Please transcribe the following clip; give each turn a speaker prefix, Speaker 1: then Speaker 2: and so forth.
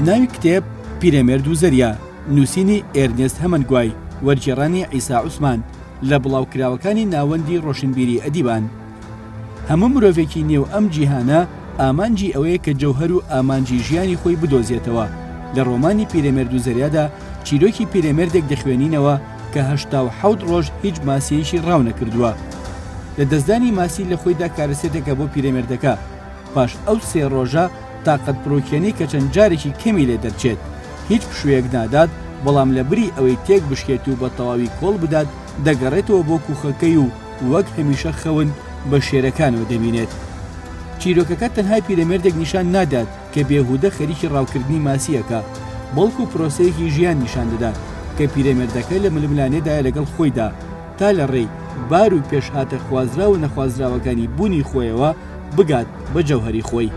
Speaker 1: ناوی کتێب پیرەمێرد و زەریا، نووسینی ئێرنێست هەمەنگوای، وەرگێڕانی عیسا عوسمان لە بڵاوکراوەکانی ناوەندی ڕۆشنبیری ئەدیبان. هەموو مرۆڤێکی نێو ئەم جیهانە ئامانجی ئەوەیە کە جەوهەر و ئامانجی ژیانی خۆی بدۆزێتەوە. لە ڕۆمانی پیرەمێرد و زەریادا چیرۆکی پیرەمێردێک دەخوێنینەوە کە 87 ڕۆژ هیچ ماسیەیەشی ڕاو نەکردووە. لە دەستدانی ماسی لە خۆیدا کارەسێتێکە بۆ پیرەمێردەکە، پاش ئەو 3 ڕۆژە تاقەت پرۆکێنەی کە چەند جارێکی کەمی لێ دەرچێت، هیچ پشوویەک نادات، بەڵام لە بری ئەوەی تێک بشکێت و بە تەواوی کۆڵ بدات دەگەڕێتەوە بۆ کوخەکەی و وەک هەمیشە خەون بە شێرەکانەوە دەبینێت. چیرۆکەکە تەنها پیرەمێردێک نیشان نادات کە بێهودە خەریکی ڕاوکردنی ماسیەکە، بەڵکو پرۆسەیەکی ژیان نیشان دەدات کە پیرەمێردەکە لە ململانێدایە لەگەڵ خۆیدا تا لە ڕێی بار و پێشهاتە خوازرا و نەخوازراوەکانی بوونی خۆیەوە بگات بە جەوهەری خۆی.